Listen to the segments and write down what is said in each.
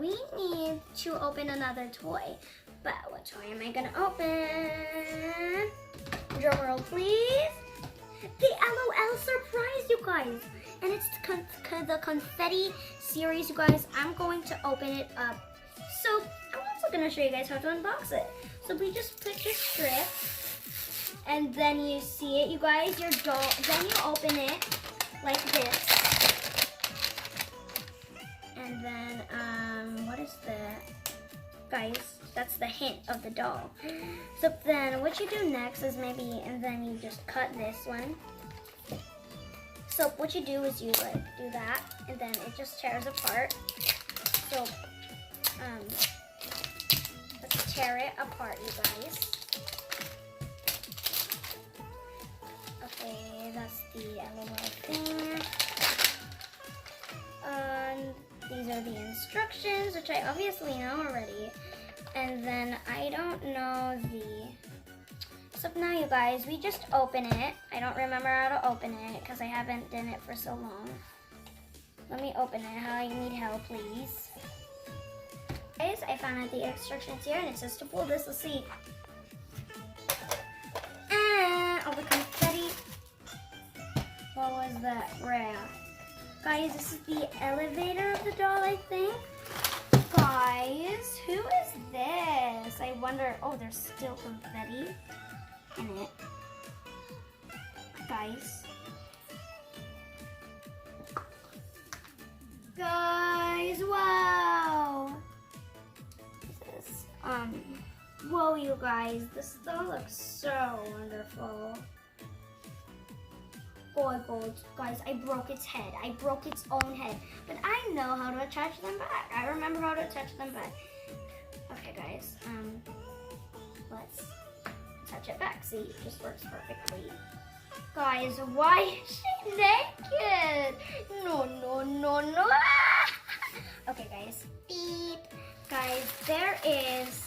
we need to open another toy. But what toy am I gonna open? Drum roll, please. The LOL surprise, you guys. And it's the confetti series, you guys. I'm going to open it up. So I'm also gonna show you guys how to unbox it. So we just put this strip, and then you see it, you guys, your doll, then you open it like this. And then, what is that? Guys, that's the hint of the doll. So then what you do next is maybe, and then you just cut this one. So what you do is you like do that, and then it just tears apart. So, let's tear it apart, you guys. Okay, that's the LOL thing. These are the instructions, which I obviously know already. And then I don't know so now you guys, we just open it. I don't remember how to open it because I haven't done it for so long. Let me open it. How you need help, please. Guys, I found out the instructions here, and it says to pull this. Let's see. And all the confetti. What was that? Rare. Guys, this is the elevator of the doll, I think. Guys, who is this? I wonder. Oh, there's still confetti in it. Guys. Guys, wow. This is, whoa, you guys. This doll looks so wonderful. Gold. Guys, I broke its head. I broke its own head. But I know how to attach them back. I remember how to attach them back. Okay, guys. Let's attach it back. See, it just works perfectly. Guys, why is she naked? No. Okay, guys. Beep. Guys, there is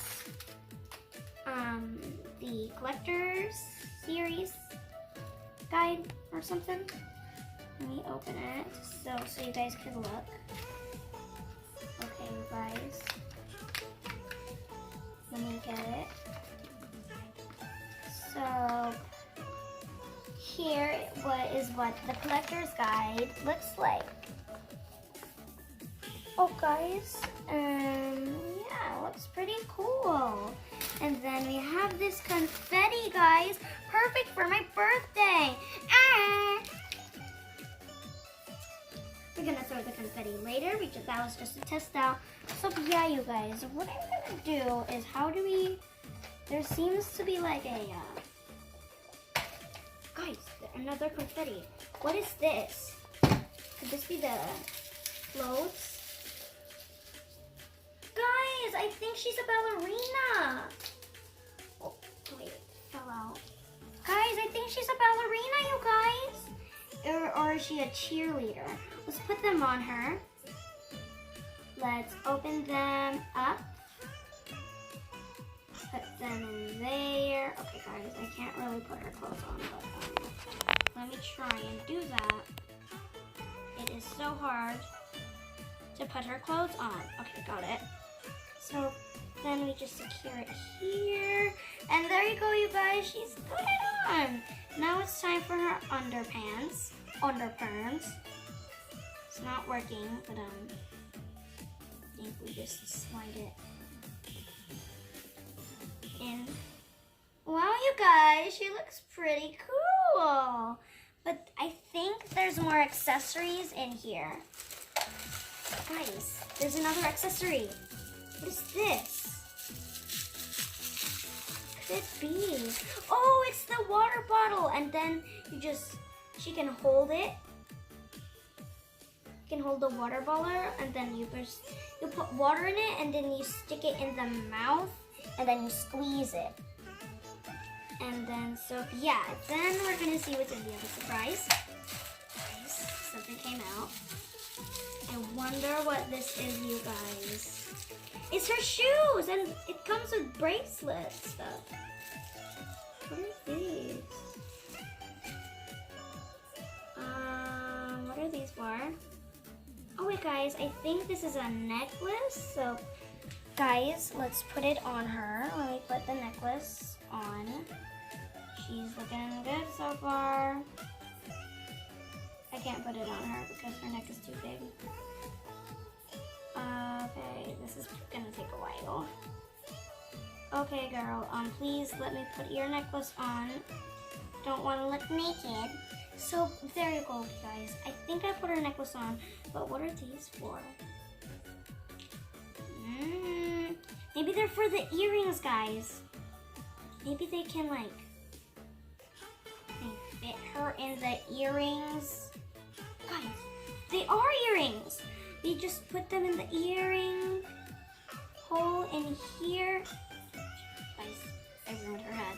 the collector's series guide or something. Let me open it so you guys can look. Okay, you guys. Let me get it. So here what the collector's guide looks like. Oh, guys, yeah, it looks pretty cool. And then we have this confetti, guys. Perfect for my birthday. We're gonna throw the confetti later because that was just a test out. So yeah, you guys, what I'm gonna do is there seems to be like a, guys, another confetti. What is this? Could this be the clothes? Guys, I think she's a ballerina. Oh, wait, it fell out. Guys, I think she's a ballerina, you guys. Or is she a cheerleader? Let's put them on her. Let's open them up. Put them in there. Okay, guys, I can't really put her clothes on, but let me try and do that. It is so hard to put her clothes on. Okay, got it. So then we just secure it here. And there you go, you guys. She's put it on. Now it's time for her underpants. It's not working, but I think we just slide it in. Wow, you guys, she looks pretty cool. But I think there's more accessories in here. Guys, there's another accessory. What is this? Could it be? Oh, it's the water bottle. And then she can hold it. You can hold the water bottle, and then you put water in it, and then you stick it in the mouth, and then you squeeze it. And then, so yeah, then we're gonna see what's in the other surprise. Guys, something came out. I wonder what this is, you guys. It's her shoes, and it comes with bracelet stuff. What are these? What are these for? Oh wait guys, I think this is a necklace. So guys, let's put it on her. Let me put the necklace on. She's looking good so far. I can't put it on her because her neck is too big. Okay, this is gonna take a while. Okay girl, please let me put your necklace on. Don't wanna look naked. So there you go guys. I think I put her necklace on, but what are these for? Maybe they're for the earrings, guys. Maybe they can like fit her in the earrings. Guys, they are earrings. We just put them in the earring hole in here. Guys, I ruined her head.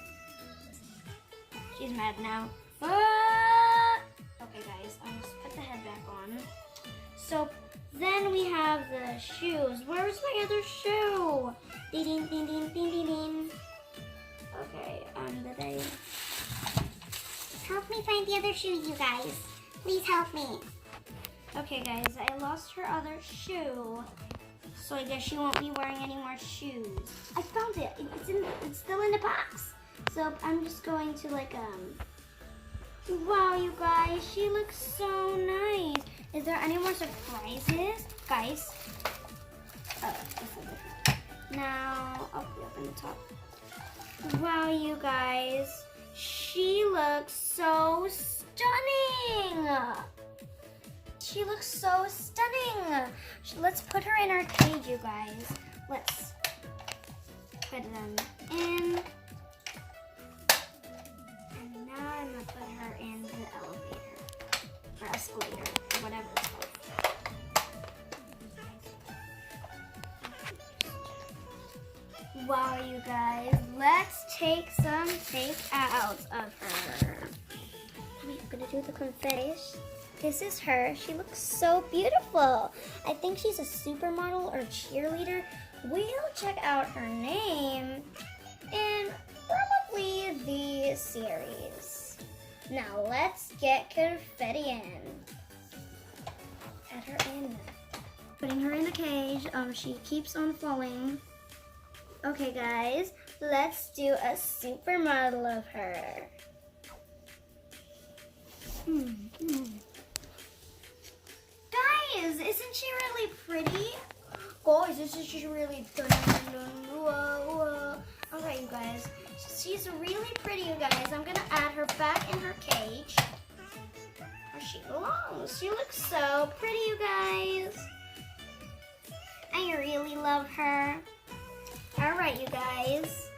She's mad now. Ah! Okay guys, I'll just put the head back on. So then we have the shoes. Where's my other shoe? Ding ding ding ding ding ding ding. Okay, did I... Help me find the other shoe, you guys. Please help me. Okay guys, I lost her other shoe. So I guess she won't be wearing any more shoes. I found it. It's still in the box. So I'm just going to like wow, you guys, she looks so nice. Is there any more surprises? Guys. Now, I'll be up in the top. Wow, you guys. She looks so stunning. She looks so stunning. Let's put her in our cage, you guys. Let's put them in. And now I'm gonna put her in the elevator or escalator or whatever it's called. Wow, you guys, let's take some take-out of her. We're gonna do the confetti. This is her. She looks so beautiful. I think she's a supermodel or cheerleader. We'll check out her name in probably the series. Now let's get confetti in. Add her in. Putting her in the cage. She keeps on falling. Okay guys, let's do a supermodel of her. Guys, isn't she really pretty? Guys, isn't she really pretty? Whoa. Okay, you guys, she's really pretty, you guys. I'm gonna add her back in her cage where she belongs. She looks so pretty, you guys. I really love her. All right, you guys.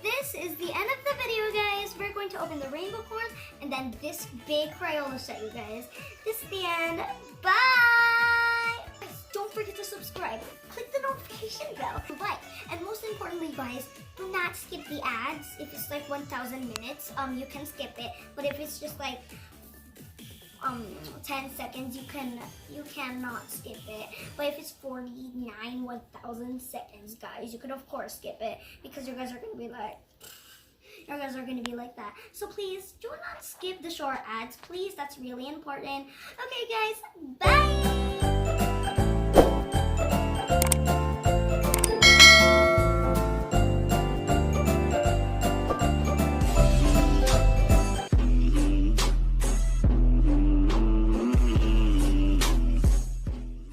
This is the end of the video, guys. We're going to open the rainbow cords and then this big Crayola set, you guys. This is the end. Bye! Don't forget to subscribe. Click the notification bell. Like, and most importantly, guys, do not skip the ads. If it's like 1,000 minutes, you can skip it. But if it's just like 10 seconds, you cannot skip it. But if it's 1,000 seconds, guys, you can of course skip it because you guys are gonna be like that. So please do not skip the short ads, please. That's really important. Okay guys, bye.